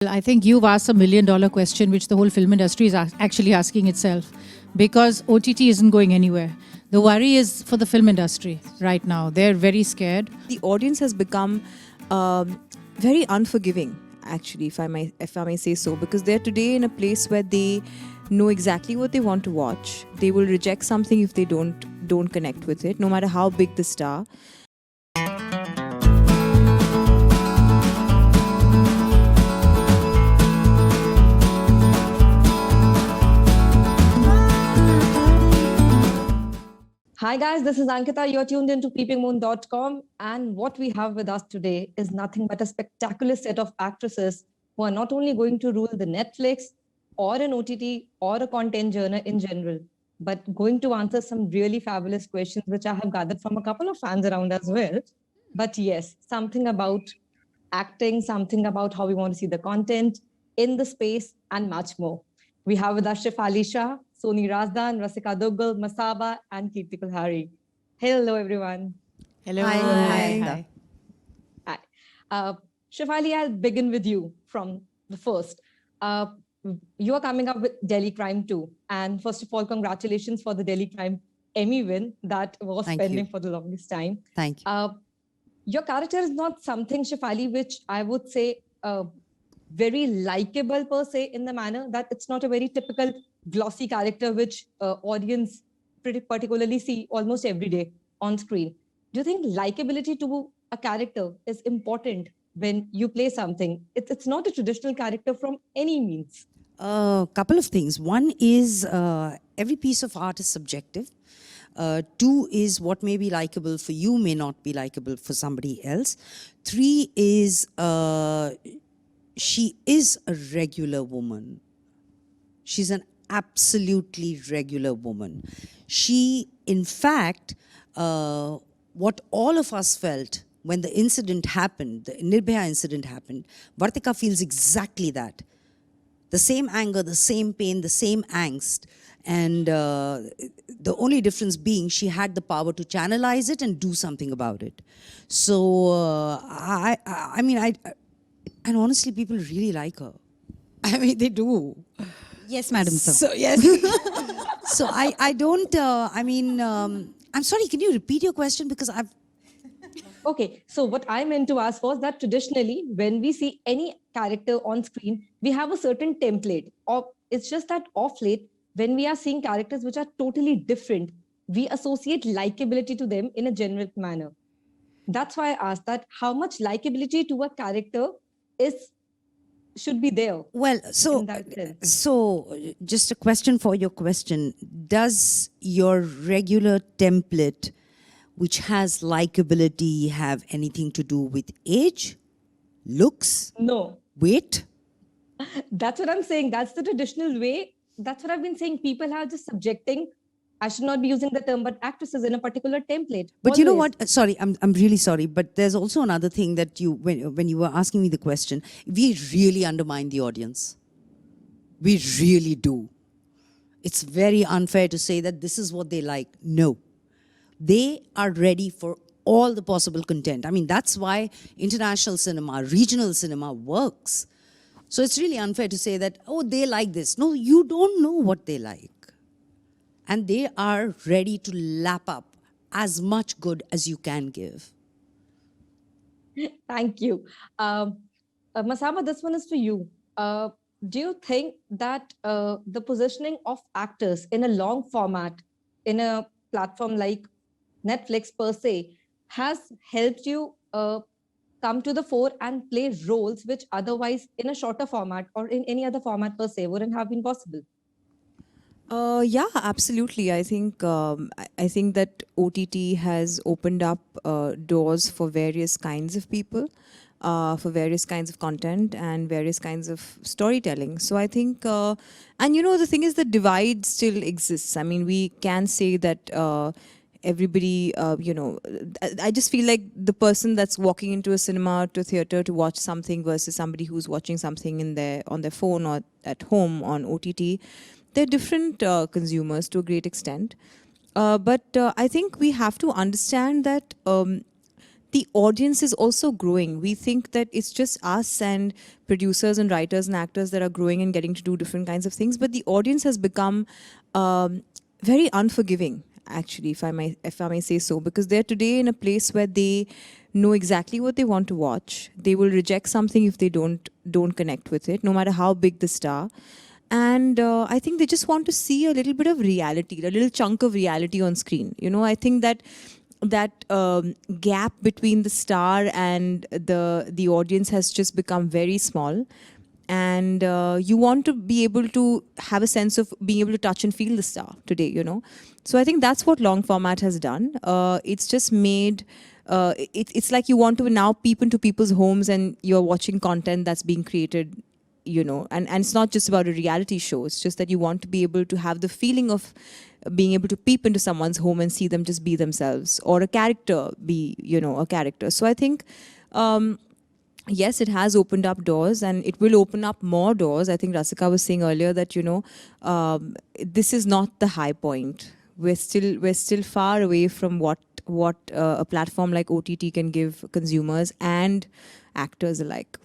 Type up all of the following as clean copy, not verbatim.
Well, I think you've asked $1 million question, which the whole film industry is actually asking itself, because OTT isn't going anywhere. The worry is for the film industry right now. They're very scared. The audience has become very unforgiving, actually, if I may say so, because they're today in a place where they know exactly what they want to watch. They will reject something if they don't connect with it, no matter how big the star. Hi guys, this is Ankita. You're tuned into peepingmoon.com, and what we have with us today is nothing but a spectacular set of actresses who are not only going to rule the Netflix or an OTT or a content genre in general, but going to answer some really fabulous questions which I have gathered from a couple of fans around as well. But yes, something about acting, something about how we want to see the content in the space, and much more. We have with us Shefali Shah, Soni Razdan, Rasika Duggal, Masaba, and Kirti Kulhari. Hello, everyone. Hello. Hi. Hi. Shefali, I'll begin with you from the first. You are coming up with Delhi Crime 2. And first of all, congratulations for the Delhi Crime Emmy win that was pending for the longest time. Thank you. Your character is not something, Shefali, which I would say very likable per se, in the manner that it's not a very typical glossy character which audience pretty particularly see almost every day on screen. Do you think likability to a character is important when you play something? It's not a traditional character from any means. A couple of things. One is every piece of art is subjective. Two is what may be likable for you may not be likable for somebody else. Three is she is a regular woman. She's an absolutely regular woman. She, in fact, what all of us felt when the incident happened, the Nirbhaya incident happened, Vartika feels exactly that. The same anger, the same pain, the same angst. And the only difference being she had the power to channelize it and do something about it. So, I mean, and honestly, people really like her. I mean, they do. Yes, Madam Sir. So, yes. So, I don't, I'm sorry, can you repeat your question? Because Okay, so what I meant to ask was that traditionally, when we see any character on screen, we have a certain template. Or it's just that off late, when we are seeing characters which are totally different, we associate likability to them in a generic manner. That's why I asked that how much likability to a character should be there. Well, so just a question for your question. Does your regular template, which has likability, have anything to do with age, looks? No. Weight? That's what I'm saying. That's the traditional way. That's what I've been saying. People are just subjecting, I should not be using the term, but actresses in a particular template. But always. You know what? Sorry, I'm really sorry. But there's also another thing that when you were asking me the question, we really undermine the audience. We really do. It's very unfair to say that this is what they like. No. They are ready for all the possible content. I mean, that's why international cinema, regional cinema works. So it's really unfair to say that, oh, they like this. No, you don't know what they like. And they are ready to lap up as much good as you can give. Thank you. Masaba, this one is for you. Do you think that the positioning of actors in a long format, in a platform like Netflix per se, has helped you come to the fore and play roles which otherwise in a shorter format or in any other format per se wouldn't have been possible? Yeah, absolutely. I think that OTT has opened up doors for various kinds of people, for various kinds of content and various kinds of storytelling. So I think, and you know, the thing is, the divide still exists. I mean, we can say that everybody, you know, I just feel like the person that's walking into a cinema, to a theater to watch something versus somebody who's watching something on their phone or at home on OTT, they're different consumers to a great extent. But I think we have to understand that the audience is also growing. We think that it's just us and producers and writers and actors that are growing and getting to do different kinds of things, but the audience has become very unforgiving, actually, if I may say so, because they're today in a place where they know exactly what they want to watch. They will reject something if they don't connect with it, no matter how big the star. And I think they just want to see a little bit of reality, a little chunk of reality on screen. You know, I think that gap between the star and the audience has just become very small. And you want to be able to have a sense of being able to touch and feel the star today, you know. So I think that's what long format has done. It's just made, it's like you want to now peep into people's homes and you're watching content that's being created, you know, and it's not just about a reality show. It's just that you want to be able to have the feeling of being able to peep into someone's home and see them just be themselves, or a character be, you know, a character. So I think, yes, it has opened up doors and it will open up more doors. I think Rasika was saying earlier that, you know, this is not the high point. We're still far away from what a platform like OTT can give consumers and actors alike.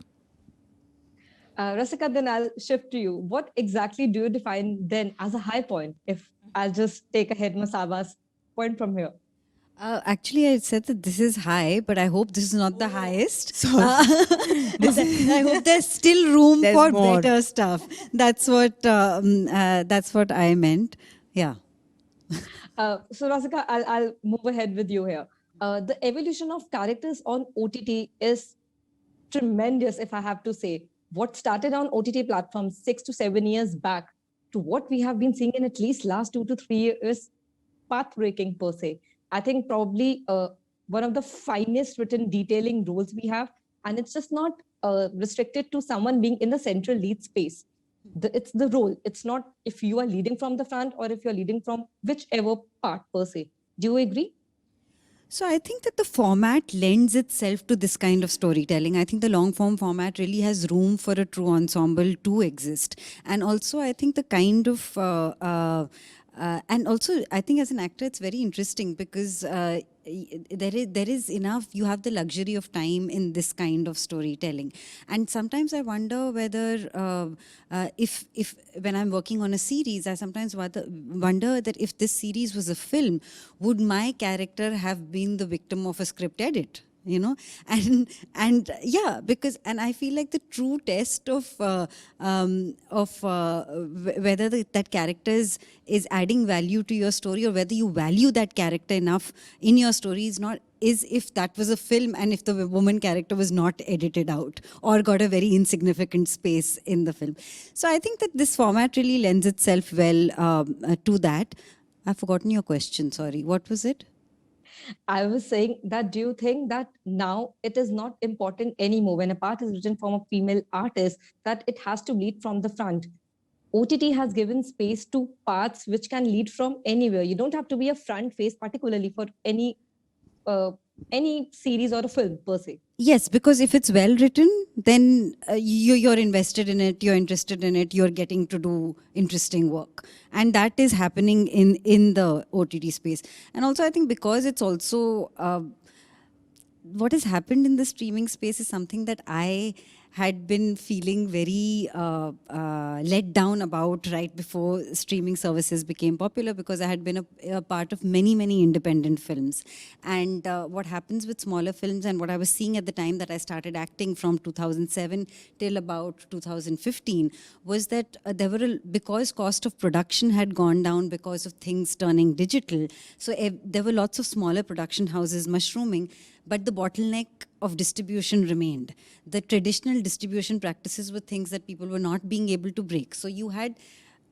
Rasika, then I'll shift to you. What exactly do you define then as a high point? If I'll just take ahead Masaba's point from here. Actually, I said that this is high, but I hope this is not the highest. Sorry. I hope there's still room There's for more. better stuff. That's what I meant. Yeah. So Rasika, I'll move ahead with you here. The evolution of characters on OTT is tremendous, if I have to say. What started on OTT platforms 6 to 7 years back to what we have been seeing in at least last 2 to 3 years is path-breaking per se. I think probably one of the finest written detailing roles we have, and it's just not restricted to someone being in the central lead space. It's the role. It's not if you are leading from the front or if you're leading from whichever part per se. Do you agree? So I think that the format lends itself to this kind of storytelling. I think the long form format really has room for a true ensemble to exist. And also I think the kind of and also, I think as an actor, it's very interesting because there is enough. You have the luxury of time in this kind of storytelling, and sometimes I wonder whether if when I'm working on a series, I sometimes wonder that if this series was a film, would my character have been the victim of a script edit? You know, and yeah, because I feel like the true test of whether that character is adding value to your story, or whether you value that character enough in your story is if that was a film and if the woman character was not edited out or got a very insignificant space in the film. So I think that this format really lends itself well to that. I've forgotten your question. Sorry, what was it? I was saying that do you think that now it is not important anymore when a part is written from a female artist that it has to lead from the front? OTT has given space to parts which can lead from anywhere. You don't have to be a front face, particularly for any series or a film per se. Yes, because if it's well written, then you're invested in it, you're interested in it, you're getting to do interesting work. And that is happening in the OTT space. And also I think because it's also, what has happened in the streaming space is something that I had been feeling very let down about right before streaming services became popular, because I had been a part of many, many independent films. And what happens with smaller films, and what I was seeing at the time that I started acting from 2007 till about 2015, was that because cost of production had gone down because of things turning digital, so there were lots of smaller production houses mushrooming, but the bottleneck of distribution remained. The traditional distribution practices were things that people were not being able to break. So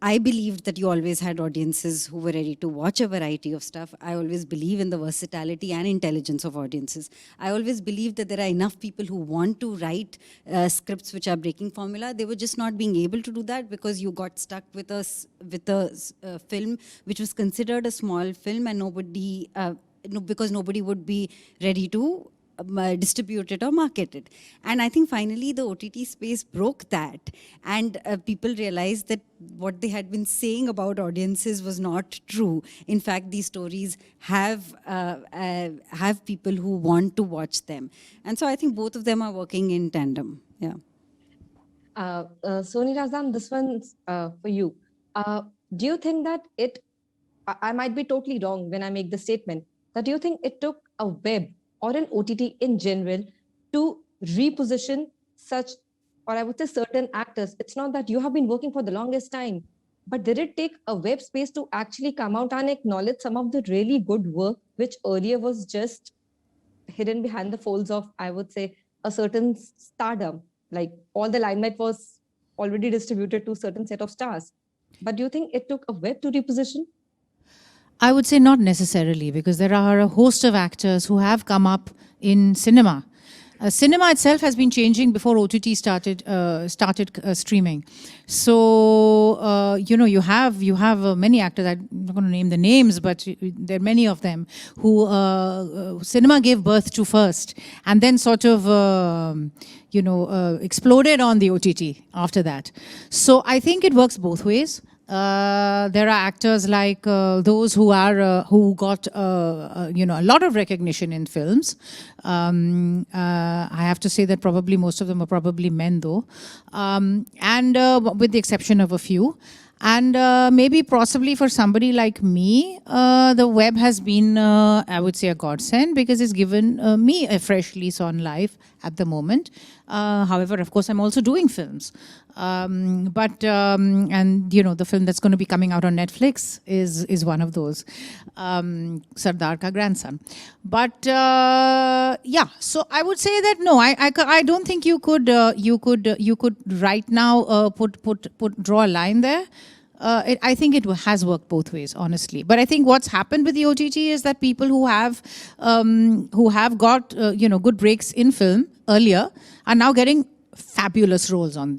I believed that you always had audiences who were ready to watch a variety of stuff. I always believe in the versatility and intelligence of audiences. I always believe that there are enough people who want to write scripts which are breaking formula. They were just not being able to do that because you got stuck with a film which was considered a small film, and because nobody would be ready to distribute it or market it. And I think finally the OTT space broke that, and people realized that what they had been saying about audiences was not true. In fact, these stories have people who want to watch them, and so I think both of them are working in tandem. Yeah. Soni Razam, this one's for you. Do you think that I might be totally wrong when I make the statement, that do you think it took a web or an OTT in general to reposition such, or I would say certain actors? It's not that you have been working for the longest time, but did it take a web space to actually come out and acknowledge some of the really good work, which earlier was just hidden behind the folds of, I would say, a certain stardom? Like all the limelight was already distributed to a certain set of stars. But do you think it took a web to reposition? I would say not necessarily, because there are a host of actors who have come up in cinema. Cinema itself has been changing before OTT started streaming. So you have many actors. I'm not going to name the names, but there are many of them who cinema gave birth to first, and then sort of exploded on the OTT after that. So I think it works both ways. There are actors like those who got a lot of recognition in films. I have to say that probably most of them are probably men, though, and with the exception of a few. And maybe possibly for somebody like me, the web has been, I would say, a godsend, because it's given me a fresh lease on life at the moment. However, of course, I'm also doing films. The film that's going to be coming out on Netflix is one of those, Sardar Ka Grandson. But so I would say that no, I don't think you could right now draw a line there. I think it has worked both ways, honestly. But I think what's happened with the OTT is that people who have got good breaks in film earlier are now getting fabulous roles on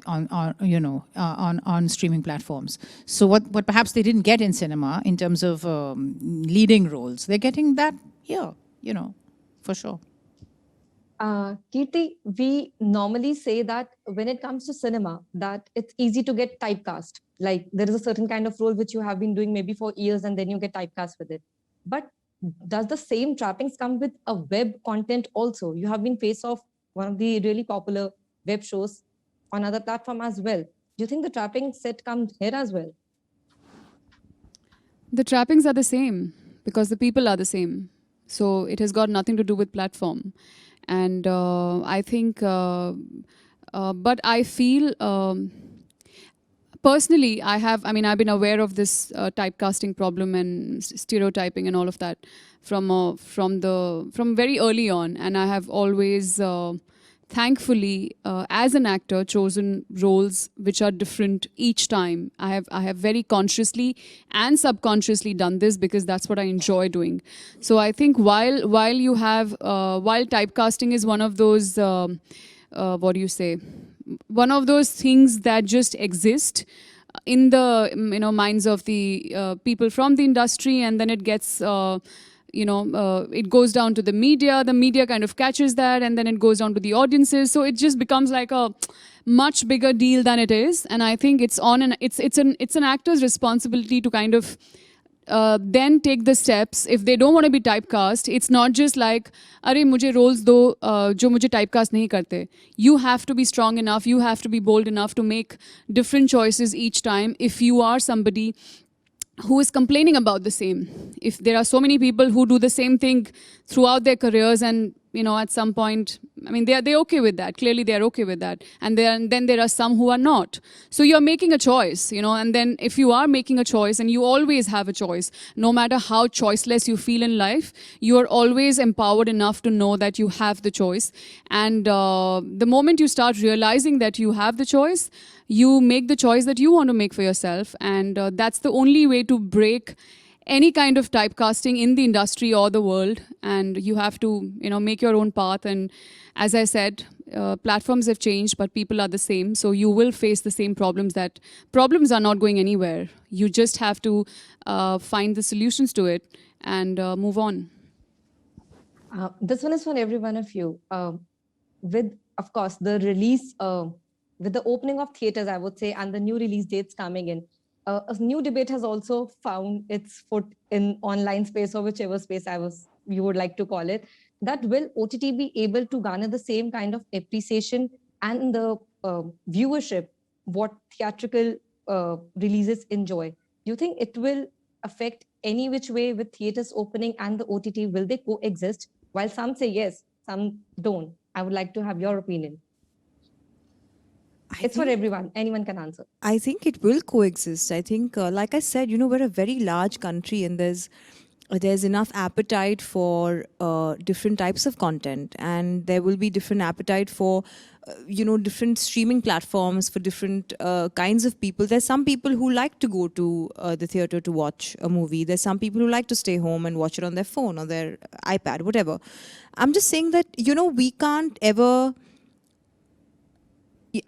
streaming platforms. So what perhaps they didn't get in cinema in terms of leading roles, they're getting that here, for sure. Kirti, we normally say that when it comes to cinema, that it's easy to get typecast. Like there is a certain kind of role which you have been doing maybe for years, and then you get typecast with it. But does the same trappings come with a web content also? You have been face of one of the really popular web shows on other platform as well. Do you think the trapping set comes here as well? The trappings are the same because the people are the same. So it has got nothing to do with platform. And I think, but I feel, personally, I've been aware of this typecasting problem and stereotyping and all of that from very early on. And I have always, thankfully, as an actor, chosen roles which are different each time. I have very consciously and subconsciously done this because that's what I enjoy doing. So I think while typecasting is one of those, one of those things that just exist in the minds of the people from the industry, and then it gets it goes down to the media kind of catches that, and then it goes down to the audiences. So it just becomes like a much bigger deal than it is. And I think it's an actor's responsibility to kind of then take the steps. If they don't want to be typecast, it's not just like, "Arey, mujhe roles do jo mujhe typecast nahi karte." You have to be strong enough, you have to be bold enough to make different choices each time if you are somebody who is complaining about the same. If there are so many people who do the same thing throughout their careers, and at some point, they're okay with that. Clearly, they're okay with that. And then there are some who are not. So you're making a choice, and then if you are making a choice, and you always have a choice, no matter how choiceless you feel in life, you are always empowered enough to know that you have the choice. And the moment you start realizing that you have the choice, you make the choice that you want to make for yourself. And that's the only way to break any kind of typecasting in the industry or the world. And you have to, make your own path. And as I said, platforms have changed, but people are the same. So you will face the same problems. That problems are not going anywhere. You just have to find the solutions to it and move on. This one is for every one of you. With, of course, the release, with the opening of theaters, I would say, and the new release dates coming in, a new debate has also found its foot in online space, or whichever space you would like to call it. That will OTT be able to garner the same kind of appreciation and the viewership what theatrical releases enjoy? Do you think it will affect any which way with theaters opening and the OTT? Will they coexist? While some say yes, some don't. I would like to have your opinion. It's for everyone. Anyone can answer. I think it will coexist. I think, like I said, we're a very large country, and there's enough appetite for different types of content, and there will be different appetite for different streaming platforms for different kinds of people. There's some people who like to go to the theater to watch a movie. There's some people who like to stay home and watch it on their phone or their iPad, whatever. I'm just saying that we can't ever.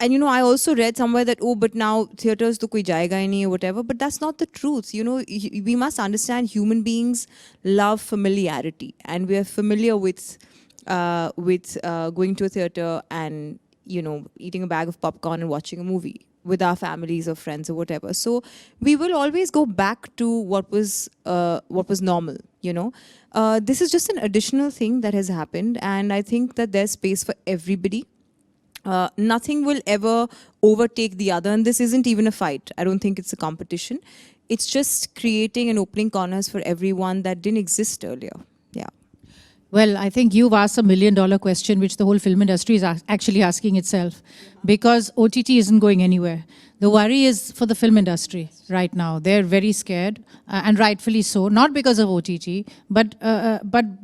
And I also read somewhere that, but now theaters to koi jayega hi nahi or whatever, but that's not the truth. We must understand human beings love familiarity, and we are familiar with going to a theater and eating a bag of popcorn and watching a movie with our families or friends or whatever. So we will always go back to what was normal. This is just an additional thing that has happened, and I think that there's space for everybody. Nothing will ever overtake the other, and this isn't even a fight. I don't think it's a competition. It's just creating and opening corners for everyone that didn't exist earlier. Yeah. Well, I think you've asked $1 million question, which the whole film industry is actually asking itself, because OTT isn't going anywhere. The worry is for the film industry right now. They're very scared, and rightfully so, not because of OTT, but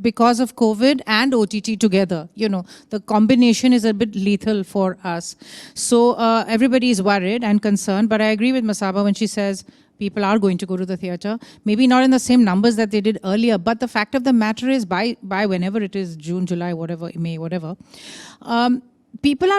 because of COVID and OTT together. The combination is a bit lethal for us. So everybody is worried and concerned, but I agree with Masaba when she says people are going to go to the theater. Maybe not in the same numbers that they did earlier, but the fact of the matter is by whenever it is, June, July, whatever, May, whatever, people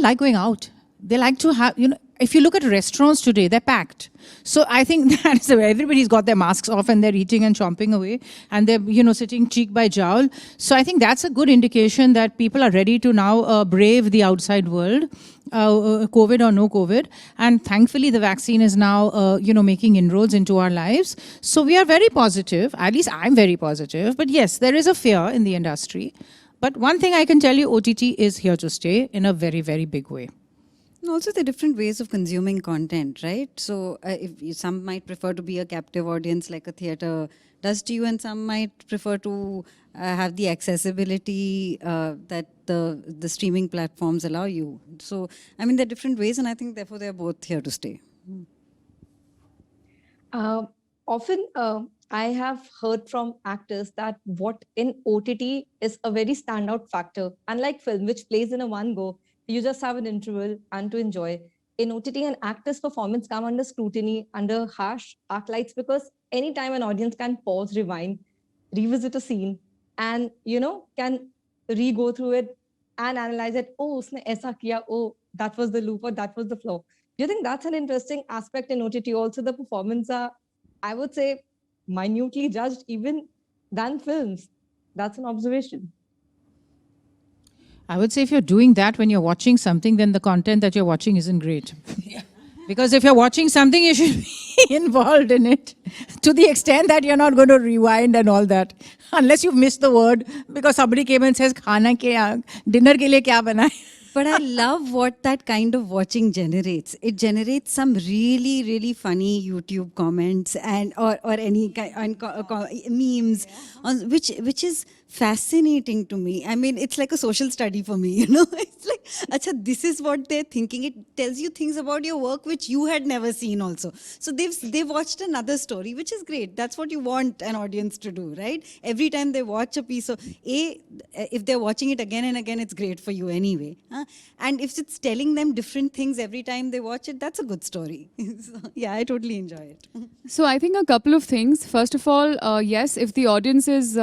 like going out. They like to have, if you look at restaurants today, they're packed. So I think that is where everybody's got their masks off and they're eating and chomping away, and they're, sitting cheek by jowl. So I think that's a good indication that people are ready to now brave the outside world, COVID or no COVID. And thankfully, the vaccine is now, making inroads into our lives. So we are very positive. At least I'm very positive. But yes, there is a fear in the industry. But one thing I can tell you, OTT is here to stay in a very, very big way. And also the different ways of consuming content, right? So some might prefer to be a captive audience like a theater does to you, and some might prefer to have the accessibility that the streaming platforms allow you. So, I mean, there are different ways, and I think therefore they're both here to stay. Often I have heard from actors that what in OTT is a very standout factor. Unlike film, which plays in a one go, you just have an interval and to enjoy. In OTT, an actor's performance come under scrutiny, under harsh arc lights, because anytime an audience can pause, rewind, revisit a scene, and can re-go through it and analyze it. Oh, usne aisa kiya. Oh, that was the loop or that was the flaw. Do you think that's an interesting aspect in OTT? Also, the performance are, I would say, minutely judged even than films. That's an observation. I would say if you're doing that when you're watching something, then the content that you're watching isn't great. Yeah. Because if you're watching something, you should be involved in it to the extent that you're not going to rewind and all that. Unless you've missed the word because somebody came and says, "Khana ke dinner ke liye kya bana hai?" But I love what that kind of watching generates. It generates some really, really funny YouTube comments and or any kind memes, on which is fascinating to me. I mean, it's like a social study for me. It's like, acha, this is what they're thinking. It tells you things about your work which you had never seen also. So they've watched another story, which is great. That's what you want an audience to do, right? Every time they watch a piece of if they're watching it again and again, it's great for you anyway. And if it's telling them different things every time they watch it, that's a good story. So, yeah, I totally enjoy it. So I think a couple of things. First of all, yes, if the audience is,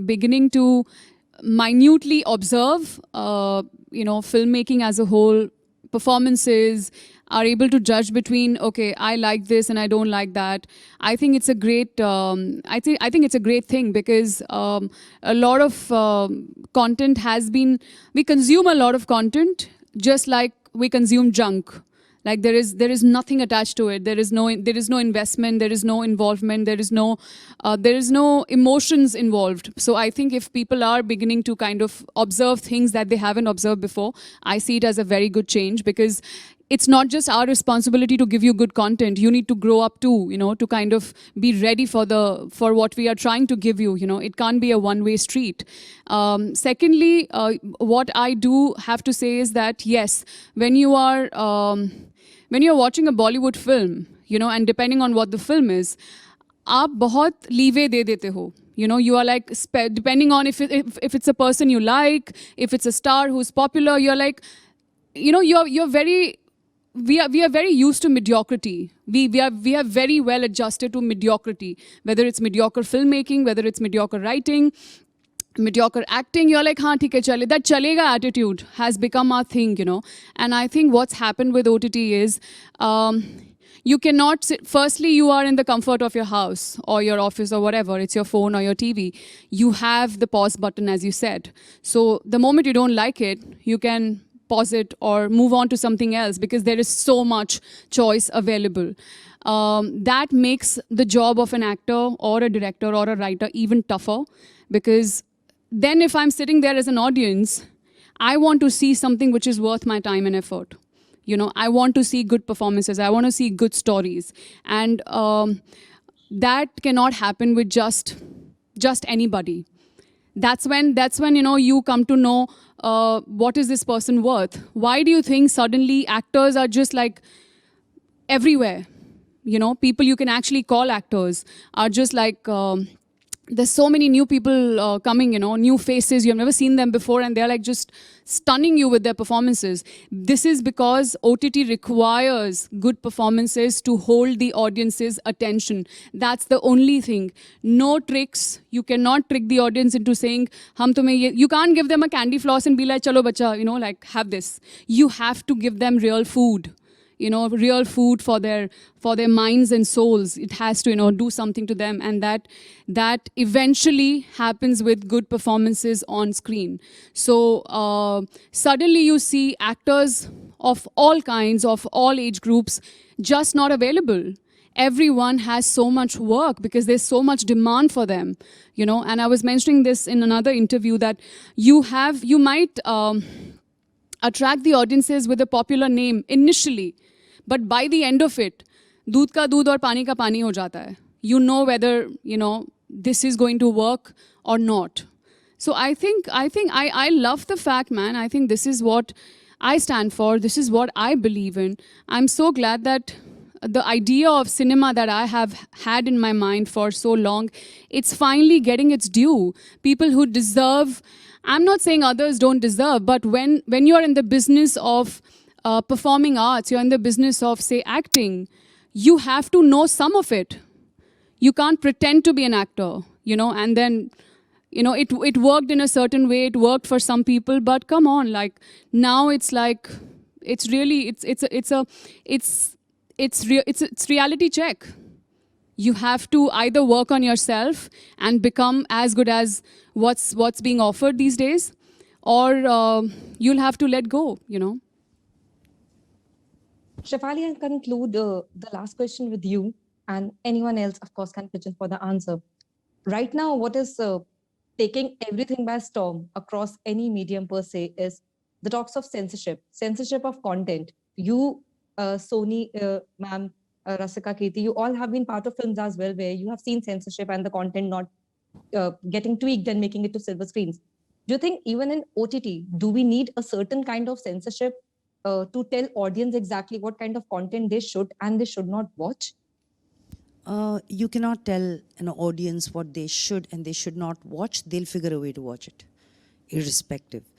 beginning to minutely observe, filmmaking as a whole, performances, are able to judge between, okay, I like this and I don't like that. I think it's a great, I think it's a great thing, because a lot of content has been, we consume a lot of content just like we consume junk. Like there is nothing attached to it. There is no investment. There is no involvement. There is no emotions involved. So I think if people are beginning to kind of observe things that they haven't observed before, I see it as a very good change, because it's not just our responsibility to give you good content. You need to grow up too, to kind of be ready for what we are trying to give you. It can't be a one-way street. Secondly, what I do have to say is that yes, when you're watching a Bollywood film, and depending on what the film is, आप बहुत leeway दे देते हो. You are like, depending on if it's a person you like, if it's a star who's popular, you're like, you're very, we are very used to mediocrity. We are very well adjusted to mediocrity, whether it's mediocre filmmaking, whether it's mediocre writing, mediocre acting. You're like, haan, theek hai, chale. That chalega attitude has become our thing, And I think what's happened with OTT is, you cannot sit, firstly, you are in the comfort of your house or your office or whatever, it's your phone or your TV. You have the pause button, as you said. So the moment you don't like it, you can pause it or move on to something else, because there is so much choice available. That makes the job of an actor or a director or a writer even tougher, because then if I'm sitting there as an audience, I want to see something which is worth my time and effort. I want to see good performances. I want to see good stories. And that cannot happen with just anybody. That's when you come to know what is this person worth. Why do you think suddenly actors are just like everywhere? People you can actually call actors are just like, there's so many new people coming, new faces. You've never seen them before, and they're like just stunning you with their performances. This is because OTT requires good performances to hold the audience's attention. That's the only thing. No tricks. You cannot trick the audience into saying, hum tumhe ye. You can't give them a candy floss and be like, chalo bacha, like have this. You have to give them real food. Real food for their minds and souls. It has to, do something to them, and that eventually happens with good performances on screen. So suddenly you see actors of all kinds, of all age groups, just not available. Everyone has so much work because there's so much demand for them, And I was mentioning this in another interview, that you might attract the audiences with a popular name initially, but by the end of it, दूध का दूध और पानी का पानी हो जाता है. You know whether, this is going to work or not. So I think I love the fact, man. I think this is what I stand for. This is what I believe in. I'm so glad that the idea of cinema that I have had in my mind for so long, it's finally getting its due. People who deserve, I'm not saying others don't deserve, but when you're in the business of performing arts, you're in the business of, say, acting, you have to know some of it. You can't pretend to be an actor, and then, it worked in a certain way, it worked for some people, but come on, like, now it's like, it's really, it's reality check. You have to either work on yourself and become as good as what's being offered these days, or you'll have to let go, Shefali, I'll conclude the last question with you, and anyone else, of course, can pitch in for the answer. Right now, what is taking everything by storm across any medium per se is the talks of censorship of content. You, Sony, ma'am, Rasika, Kirti, you all have been part of films as well, where you have seen censorship and the content not getting tweaked and making it to silver screens. Do you think even in OTT, do we need a certain kind of censorship to tell audience exactly what kind of content they should and they should not watch? You cannot tell an audience what they should and they should not watch. They'll figure a way to watch it, irrespective.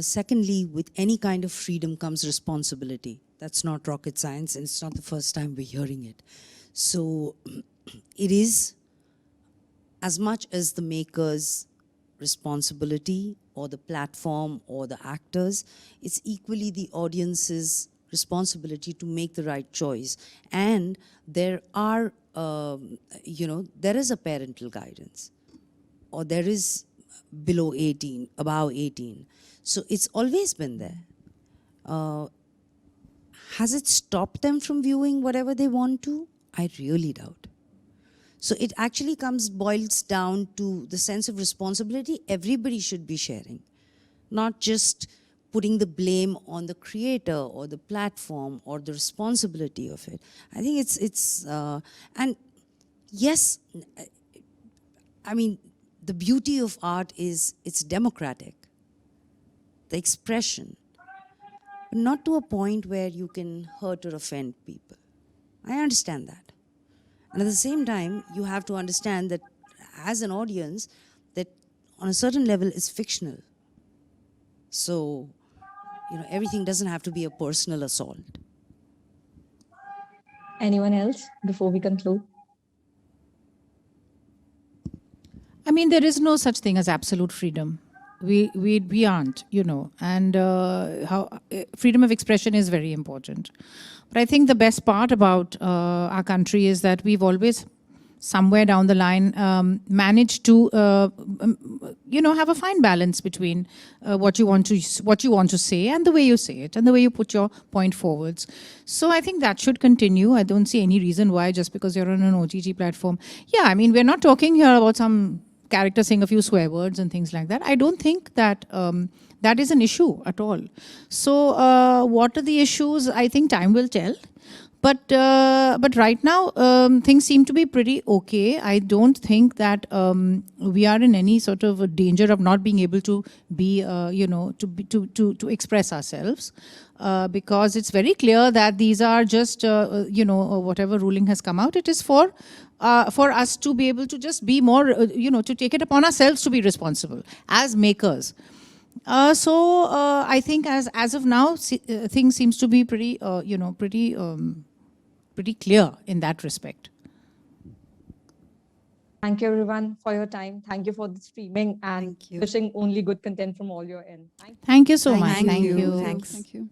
Secondly, with any kind of freedom comes responsibility. That's not rocket science, and it's not the first time we're hearing it. So it is as much as the maker's responsibility or the platform or the actors, it's equally the audience's responsibility to make the right choice. And there are, there is a parental guidance, or there is below 18, above 18. So it's always been there. Has it stopped them from viewing whatever they want to? I really doubt. So it actually boils down to the sense of responsibility everybody should be sharing, not just putting the blame on the creator or the platform or the responsibility of it. I think and yes, I mean, the beauty of art is it's democratic, the expression, but not to a point where you can hurt or offend people. I understand that. And at the same time, you have to understand that as an audience, that on a certain level is fictional. So, everything doesn't have to be a personal assault. Anyone else before we conclude? I mean, there is no such thing as absolute freedom. We aren't, and freedom of expression is very important. But I think the best part about our country is that we've always, somewhere down the line, managed to, have a fine balance between what you want to say and the way you say it and the way you put your point forwards. So I think that should continue. I don't see any reason why, just because you're on an OTT platform. Yeah, I mean, we're not talking here about some character saying a few swear words and things like that. I don't think that that is an issue at all. So what are the issues? I think time will tell. But right now, things seem to be pretty okay. I don't think that we are in any sort of a danger of not being able to be, to express ourselves. Because it's very clear that these are just, whatever ruling has come out, it is for us to be able to just be more, to take it upon ourselves to be responsible as makers. So I think as of now, things seems to be pretty, pretty clear in that respect. Thank you, everyone, for your time. Thank you for the streaming, and wishing only good content from all your end. Thank you so much. Thank you. you. Thanks. Thank you.